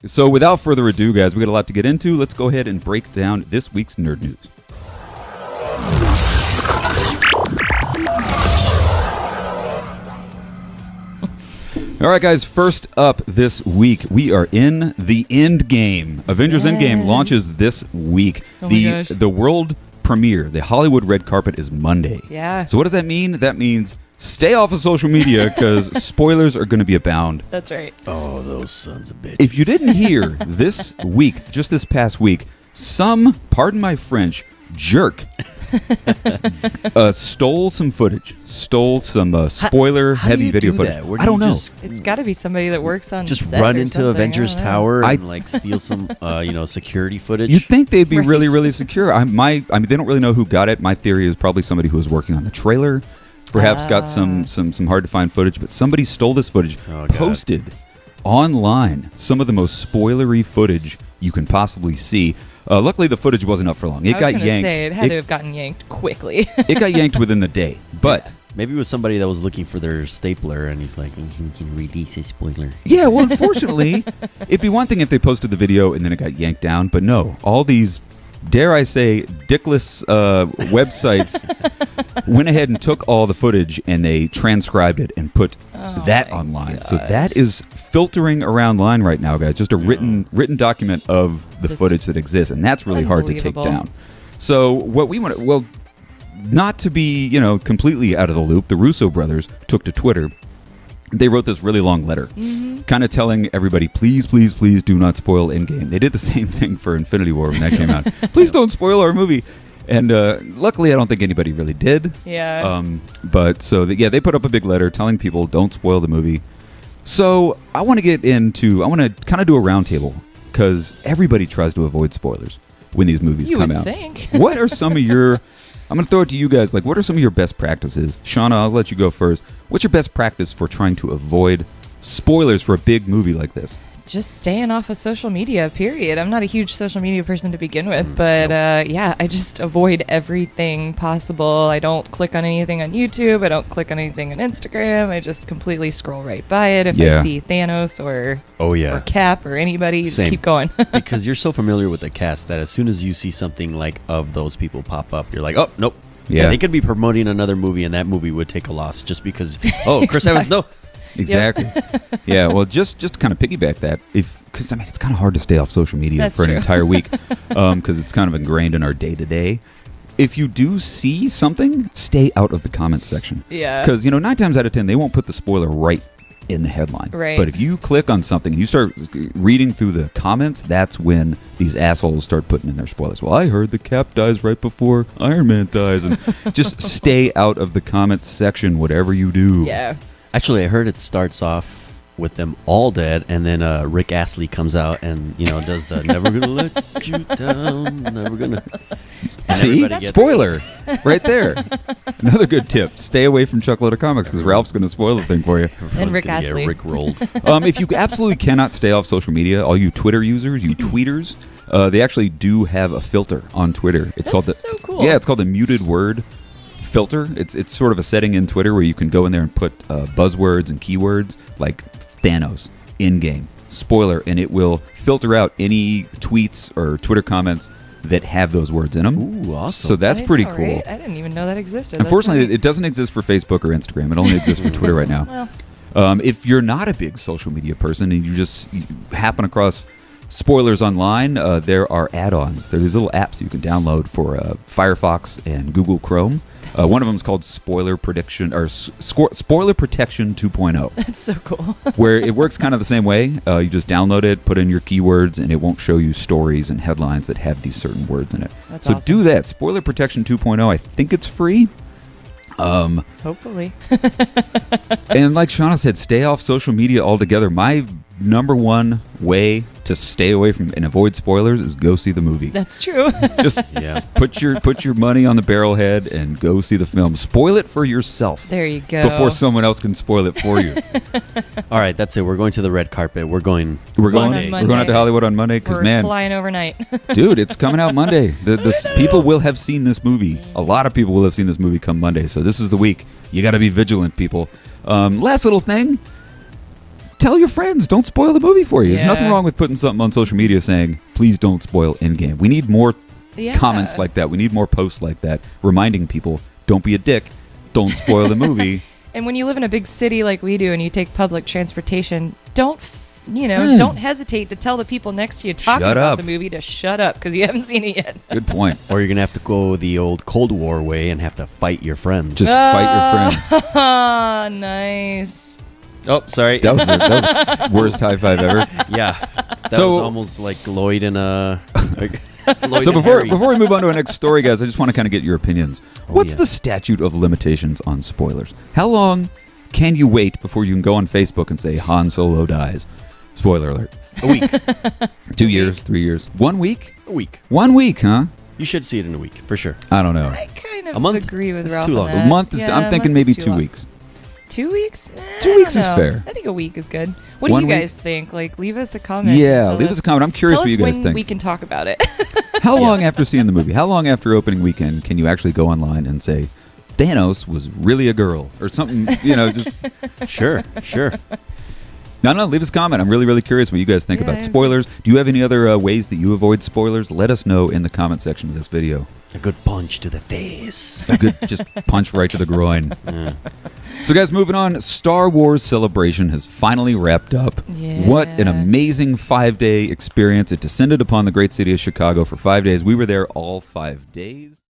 So without further ado, guys, we got a lot to get into. Let's go ahead and break down this week's Nerd News. All right, guys, first up this week, we are in the Endgame. Avengers Endgame launches this week. Oh my gosh. The world premiere, the Hollywood red carpet, is Monday. Yeah. So what does that mean? That means stay off of social media because spoilers are going to be abound. That's right. Oh, those sons of bitches. If you didn't hear this week, just this past week, some, pardon my French, jerk stole some footage, stole some spoiler-heavy video footage. That? I don't know. It's got to be somebody that works on Just set run or into something. Avengers I don't know. Tower and steal some, security footage. You'd think they'd be Right. really, really secure. I mean, they don't really know who got it. My theory is probably somebody who was working on the trailer, perhaps got some hard to find footage. But somebody stole this footage, posted online some of the most spoilery footage you can possibly see. Luckily, the footage wasn't up for long. It I was got gonna yanked. say, it had to have gotten yanked quickly. It got yanked within the day, but. Maybe it was somebody that was looking for their stapler, and he's like, "You can release a spoiler." Yeah, well, unfortunately, it'd be one thing if they posted the video and then it got yanked down, but no, all these, dare I say, dickless websites went ahead and took all the footage and they transcribed it and put that online. gosh. So that is filtering around line right now, guys. Just a written document of the This- footage that exists, and that's really hard to take Unbelievable. down. So what we want to, well, not to be, completely out of the loop, the Russo brothers took to Twitter. They wrote this really long letter, kind of telling everybody, please, please, please do not spoil Endgame. They did the same thing for Infinity War when that came out. Please don't spoil our movie. And luckily, I don't think anybody really did. Yeah. But so, they put up a big letter telling people, don't spoil the movie. So I want to kind of do a roundtable, because everybody tries to avoid spoilers when these movies You come would out. think. What are some of your... I'm going to throw it to you guys. Like, what are some of your best practices? Shauna, I'll let you go first. What's your best practice for trying to avoid spoilers for a big movie like this? Just staying off of social media, period. I'm not a huge social media person to begin with, but I just avoid everything possible. I don't click on anything on YouTube. I don't click on anything on Instagram. I just completely scroll right by it. If I see Thanos or Cap or anybody, just keep going. Because you're so familiar with the cast that as soon as you see something like of those people pop up, you're like, oh, nope. Yeah. They could be promoting another movie, and that movie would take a loss just because, Chris Evans, no. Exactly. Yeah, well, just to kind of piggyback that, because it's kind of hard to stay off social media That's for an true. entire week, because it's kind of ingrained in our day-to-day. If you do see something, stay out of the comments section. Yeah. Because, 9 times out of 10, they won't put the spoiler right in the headline. Right. But if you click on something and you start reading through the comments, that's when these assholes start putting in their spoilers. Well, I heard the Cap dies right before Iron Man dies. And just stay out of the comments section, whatever you do. Yeah. Actually, I heard it starts off with them all dead, and then Rick Astley comes out and does the "Never gonna let you down, never gonna." And See? everybody gets- Spoiler! Right there. Another good tip. Stay away from Chuckletter Comics, because Ralph's going to spoil the thing for you. And Everyone's Rick gonna get Astley. Rick rolled. If you absolutely cannot stay off social media, all you Twitter users, you tweeters, they actually do have a filter on Twitter. It's That's so cool. Yeah, it's called the muted word filter. It's sort of a setting in Twitter where you can go in there and put buzzwords and keywords like Thanos, Endgame, spoiler, and it will filter out any tweets or Twitter comments that have those words in them. Ooh, awesome. So that's I pretty know, cool. right? I didn't even know that existed. Unfortunately, That's it doesn't exist for Facebook or Instagram. It only exists for Twitter right now. Well. If you're not a big social media person and you happen across spoilers online, there are add-ons. There are these little apps you can download for Firefox and Google Chrome. One of them is called Spoiler Protection 2.0, That's so cool. where it works kind of the same way. You just download it, put in your keywords, and it won't show you stories and headlines that have these certain words in it. That's so awesome. do that. Spoiler Protection 2.0. I think it's free. Hopefully. And like Shauna said, stay off social media altogether. My number one way to stay away from and avoid spoilers is go see the movie. That's true. Just Yeah. put your money on the barrelhead and go see the film. Spoil it for yourself There you go. before someone else can spoil it for you. All right, that's it. We're going to the red carpet. We're going. We're going. on We're going out to Hollywood on Monday because We're flying overnight. dude, it's coming out Monday. The people will have seen this movie. A lot of people will have seen this movie come Monday. So this is the week. You got to be vigilant, people. Last little thing. tell your friends. Don't spoil the movie for you. There's Yeah. nothing wrong with putting something on social media saying, please don't spoil Endgame. We need more comments like that. We need more posts like that reminding people, don't be a dick. Don't spoil the movie. And when you live in a big city like we do and you take public transportation, don't hesitate to tell the people next to you talking Shut about up. the movie to shut up because you haven't seen it yet. Good point. Or you're going to have to go the old Cold War way and have to fight your friends. Just fight your friends. Nice. Oh, sorry. That was the worst high five ever. Yeah. That So- was almost like Lloyd and Lloyd So and before Harry. we move on to our next story, guys, I just want to kind of get your opinions. What's yes. the statute of limitations on spoilers? How long can you wait before you can go on Facebook and say Han Solo dies? Spoiler alert. A week. 2 years, 3 years, 1 week? A week. 1 week, huh? You should see it in a week, for sure. I don't know. I kind of A month? agree with That's Ralph too on long. that. A month is. Yeah, I'm a thinking month maybe is too 2 long. weeks. 2 weeks? 2 I weeks don't is know. fair. I think a week is good. What do 1 you week? guys think? Like, leave us a comment. Yeah, Tell leave us a comment. I'm curious tell what us you guys when think. we can talk about it. How long after seeing the movie? How long after opening weekend can you actually go online and say Thanos was really a girl or something? Just Sure. no. Leave us a comment. I'm really, really curious what you guys think Yeah, about I am spoilers. Do you have any other ways that you avoid spoilers? Let us know in the comment section of this video. A good punch to the face. A good just punch right to the groin. Yeah. So, guys, moving on. Star Wars Celebration has finally wrapped up. Yeah. What an amazing 5-day experience. It descended upon the great city of Chicago for 5 days. We were there all 5 days.